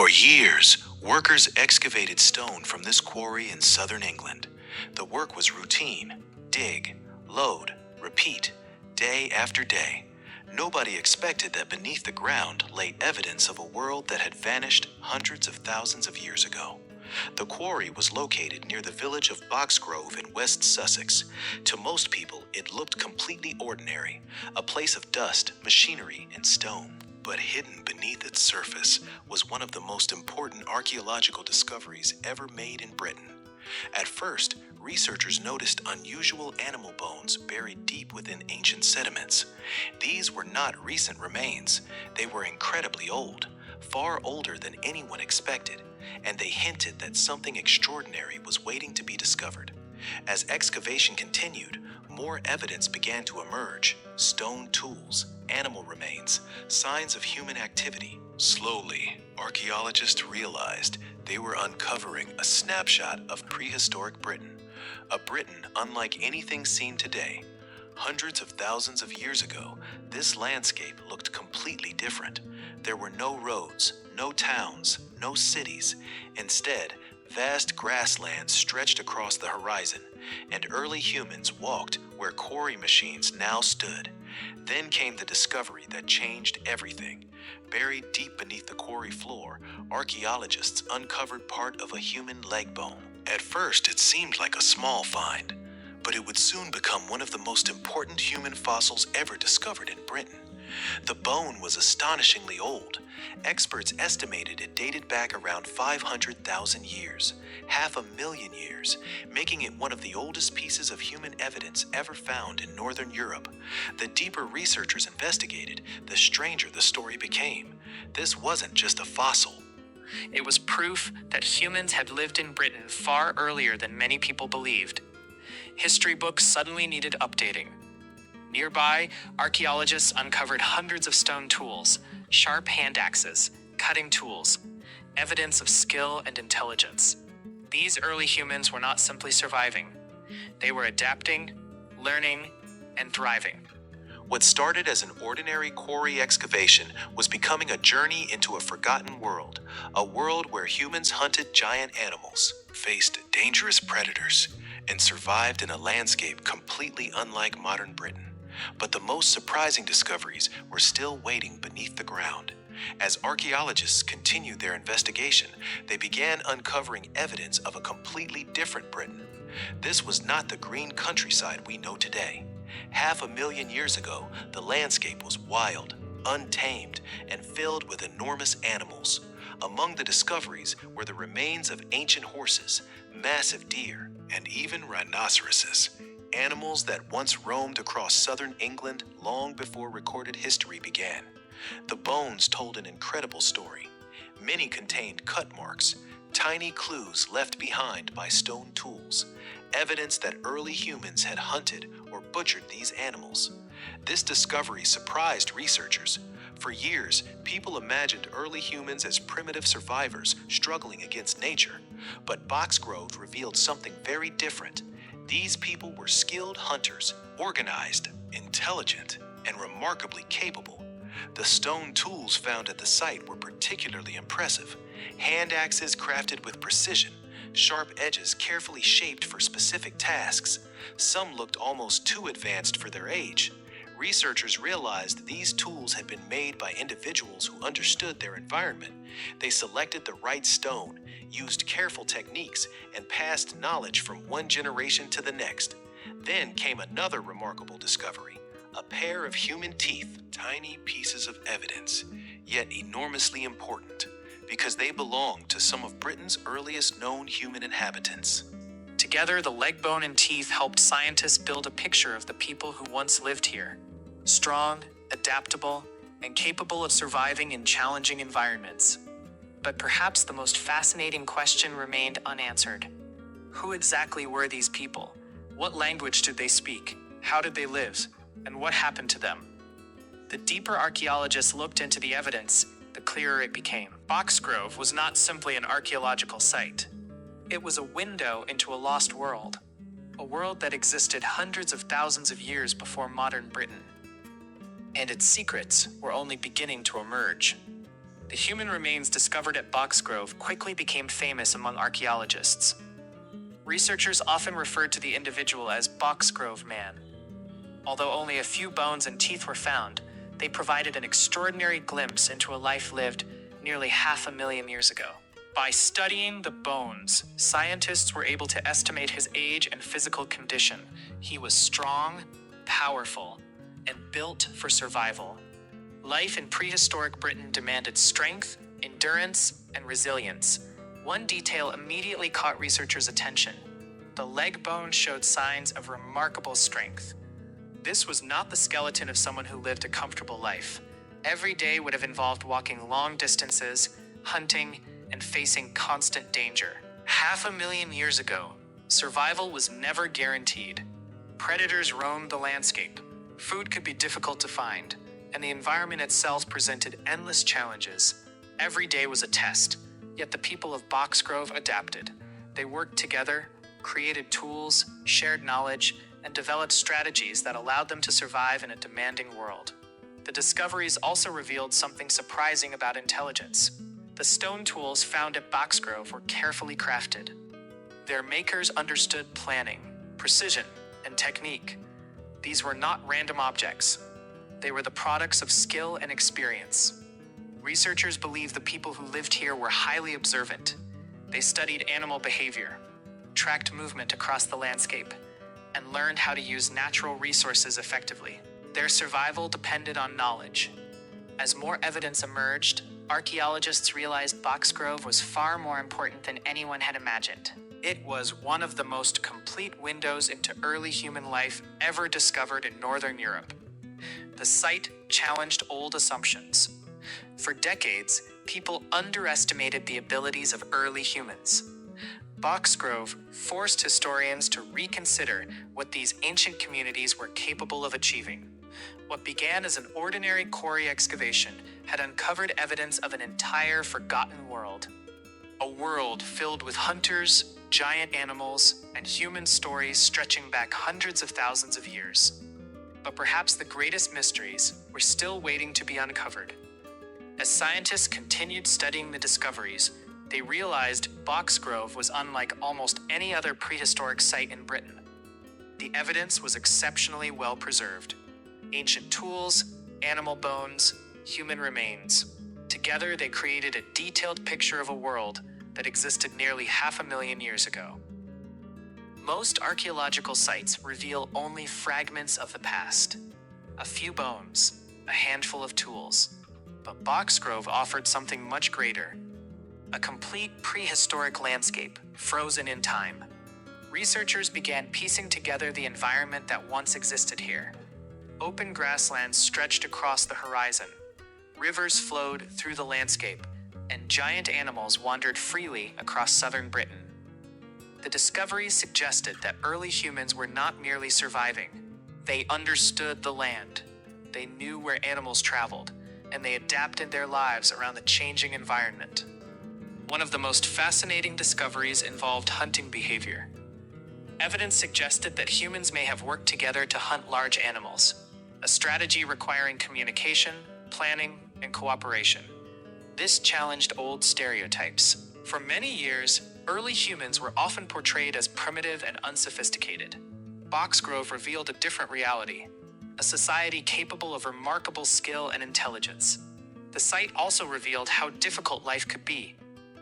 For years, workers excavated stone from this quarry in southern England. The work was routine: dig, load, repeat, day after day. Nobody expected that beneath the ground lay evidence of a world that had vanished hundreds of thousands of years ago. The quarry was located near the village of Boxgrove in West Sussex. To most people, it looked completely ordinary, a place of dust, machinery, and stone. But hidden beneath its surface was one of the most important archaeological discoveries ever made in Britain. At first, researchers noticed unusual animal bones buried deep within ancient sediments. These were not recent remains. They were incredibly old, far older than anyone expected, and they hinted that something extraordinary was waiting to be discovered. As excavation continued, more evidence began to emerge: stone tools, animal remains, signs of human activity. Slowly, archaeologists realized they were uncovering a snapshot of prehistoric Britain, a Britain unlike anything seen today. Hundreds of thousands of years ago, this landscape looked completely different. There were no roads, no towns, no cities. Instead, vast grasslands stretched across the horizon, and early humans walked where quarry machines now stood. Then came the discovery that changed everything. Buried deep beneath the quarry floor, archaeologists uncovered part of a human leg bone. At first, it seemed like a small find, but it would soon become one of the most important human fossils ever discovered in Britain. The bone was astonishingly old. Experts estimated it dated back around 500,000 years, 500,000 years, making it one of the oldest pieces of human evidence ever found in Northern Europe. The deeper researchers investigated, the stranger the story became. This wasn't just a fossil. It was proof that humans had lived in Britain far earlier than many people believed. History books suddenly needed updating. Nearby, archaeologists uncovered hundreds of stone tools, sharp hand axes, cutting tools, evidence of skill and intelligence. These early humans were not simply surviving. They were adapting, learning, and thriving. What started as an ordinary quarry excavation was becoming a journey into a forgotten world, a world where humans hunted giant animals, faced dangerous predators, and survived in a landscape completely unlike modern Britain. But the most surprising discoveries were still waiting beneath the ground. As archaeologists continued their investigation, they began uncovering evidence of a completely different Britain. This was not the green countryside we know today. 500,000 years ago, the landscape was wild, untamed, and filled with enormous animals. Among the discoveries were the remains of ancient horses, massive deer, and even rhinoceroses. Animals that once roamed across southern England long before recorded history began. The bones told an incredible story. Many contained cut marks, tiny clues left behind by stone tools, evidence that early humans had hunted or butchered these animals. This discovery surprised researchers. For years, people imagined early humans as primitive survivors struggling against nature, but Boxgrove revealed something very different. These people were skilled hunters, organized, intelligent, and remarkably capable. The stone tools found at the site were particularly impressive. Hand axes crafted with precision, sharp edges carefully shaped for specific tasks. Some looked almost too advanced for their age. Researchers realized these tools had been made by individuals who understood their environment. They selected the right stone, used careful techniques, and passed knowledge from one generation to the next. Then came another remarkable discovery: a pair of human teeth, tiny pieces of evidence, yet enormously important, because they belonged to some of Britain's earliest known human inhabitants. Together, the leg bone and teeth helped scientists build a picture of the people who once lived here. Strong, adaptable, and capable of surviving in challenging environments. But perhaps the most fascinating question remained unanswered. Who exactly were these people? What language did they speak? How did they live? And what happened to them? The deeper archaeologists looked into the evidence, the clearer it became. Boxgrove was not simply an archaeological site. It was a window into a lost world. A world that existed hundreds of thousands of years before modern Britain. And its secrets were only beginning to emerge. The human remains discovered at Boxgrove quickly became famous among archaeologists. Researchers often referred to the individual as Boxgrove Man. Although only a few bones and teeth were found, they provided an extraordinary glimpse into a life lived nearly 500,000 years ago. By studying the bones, scientists were able to estimate his age and physical condition. He was strong, powerful, and built for survival. Life in prehistoric Britain demanded strength, endurance, and resilience. One detail immediately caught researchers' attention. The leg bone showed signs of remarkable strength. This was not the skeleton of someone who lived a comfortable life. Every day would have involved walking long distances, hunting, and facing constant danger. 500,000 years ago, survival was never guaranteed. Predators roamed the landscape. Food could be difficult to find, and the environment itself presented endless challenges. Every day was a test, yet the people of Boxgrove adapted. They worked together, created tools, shared knowledge, and developed strategies that allowed them to survive in a demanding world. The discoveries also revealed something surprising about intelligence. The stone tools found at Boxgrove were carefully crafted. Their makers understood planning, precision, and technique. These were not random objects. They were the products of skill and experience. Researchers believe the people who lived here were highly observant. They studied animal behavior, tracked movement across the landscape, and learned how to use natural resources effectively. Their survival depended on knowledge. As more evidence emerged, archaeologists realized Boxgrove was far more important than anyone had imagined. It was one of the most complete windows into early human life ever discovered in Northern Europe. The site challenged old assumptions. For decades, people underestimated the abilities of early humans. Boxgrove forced historians to reconsider what these ancient communities were capable of achieving. What began as an ordinary quarry excavation had uncovered evidence of an entire forgotten world. A world filled with hunters, giant animals, and human stories stretching back hundreds of thousands of years. But perhaps the greatest mysteries were still waiting to be uncovered. As scientists continued studying the discoveries, they realized Boxgrove was unlike almost any other prehistoric site in Britain. The evidence was exceptionally well preserved. Ancient tools, animal bones, human remains. Together, they created a detailed picture of a world that existed nearly 500,000 years ago. Most archaeological sites reveal only fragments of the past. A few bones, a handful of tools. But Boxgrove offered something much greater. A complete prehistoric landscape, frozen in time. Researchers began piecing together the environment that once existed here. Open grasslands stretched across the horizon. Rivers flowed through the landscape, and giant animals wandered freely across southern Britain. The discoveries suggested that early humans were not merely surviving. They understood the land. They knew where animals traveled, and they adapted their lives around the changing environment. One of the most fascinating discoveries involved hunting behavior. Evidence suggested that humans may have worked together to hunt large animals, a strategy requiring communication, planning, and cooperation. This challenged old stereotypes. For many years, early humans were often portrayed as primitive and unsophisticated. Boxgrove revealed a different reality, a society capable of remarkable skill and intelligence. The site also revealed how difficult life could be.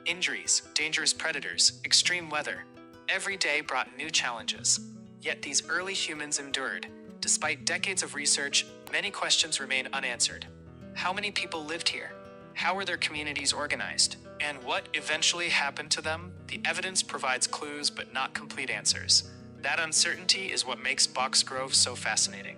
Injuries, dangerous predators, extreme weather. Every day brought new challenges. Yet these early humans endured. Despite decades of research, many questions remain unanswered. How many people lived here? How were their communities organized? And what eventually happened to them? The evidence provides clues but not complete answers. That uncertainty is what makes Boxgrove so fascinating.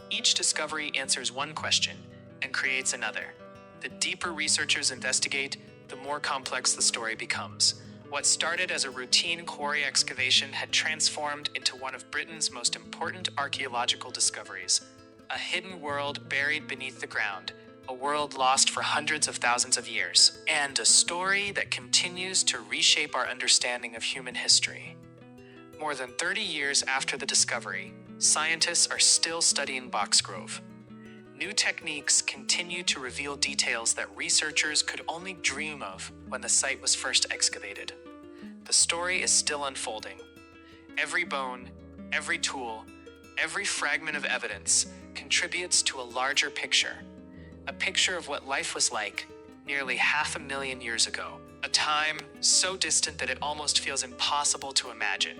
Each discovery answers one question and creates another. The deeper researchers investigate, the more complex the story becomes. What started as a routine quarry excavation had transformed into one of Britain's most important archaeological discoveries. A hidden world buried beneath the ground, a world lost for hundreds of thousands of years, and a story that continues to reshape our understanding of human history. More than 30 years after the discovery, scientists are still studying Boxgrove. New techniques continue to reveal details that researchers could only dream of when the site was first excavated. The story is still unfolding. Every bone, every tool, every fragment of evidence contributes to a larger picture. A picture of what life was like nearly 500,000 years ago. A time so distant that it almost feels impossible to imagine.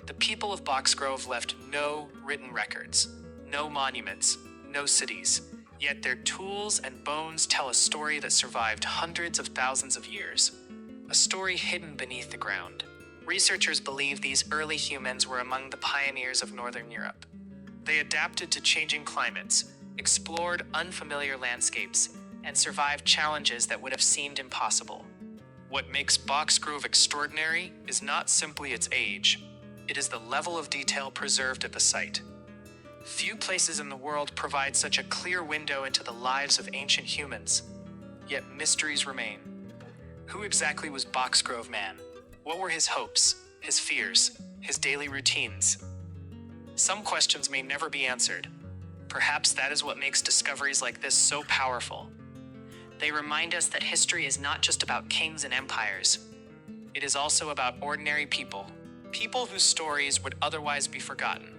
The people of Boxgrove left no written records, no monuments, no cities. Yet their tools and bones tell a story that survived hundreds of thousands of years. A story hidden beneath the ground. Researchers believe these early humans were among the pioneers of Northern Europe. They adapted to changing climates, explored unfamiliar landscapes, and survived challenges that would have seemed impossible. What makes Boxgrove extraordinary is not simply its age, it is the level of detail preserved at the site. Few places in the world provide such a clear window into the lives of ancient humans, yet mysteries remain. Who exactly was Boxgrove Man? What were his hopes, his fears, his daily routines? Some questions may never be answered. Perhaps that is what makes discoveries like this so powerful. They remind us that history is not just about kings and empires. It is also about ordinary people, people whose stories would otherwise be forgotten.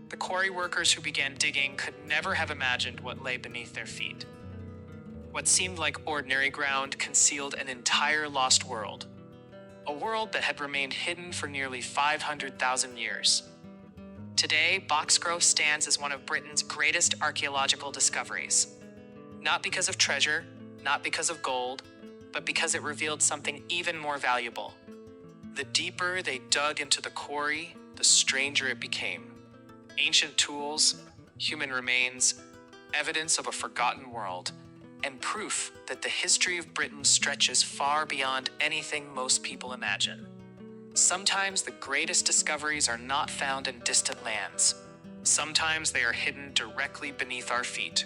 The quarry workers who began digging could never have imagined what lay beneath their feet. What seemed like ordinary ground concealed an entire lost world. A world that had remained hidden for nearly 500,000 years. Today, Boxgrove stands as one of Britain's greatest archaeological discoveries. Not because of treasure, not because of gold, but because it revealed something even more valuable. The deeper they dug into the quarry, the stranger it became. Ancient tools, human remains, evidence of a forgotten world, and proof that the history of Britain stretches far beyond anything most people imagine. Sometimes the greatest discoveries are not found in distant lands. Sometimes they are hidden directly beneath our feet.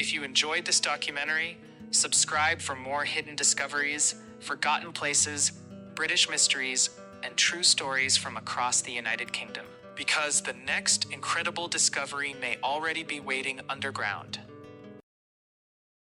If you enjoyed this documentary, subscribe for more hidden discoveries, forgotten places, British mysteries, and true stories from across the United Kingdom. Because the next incredible discovery may already be waiting underground.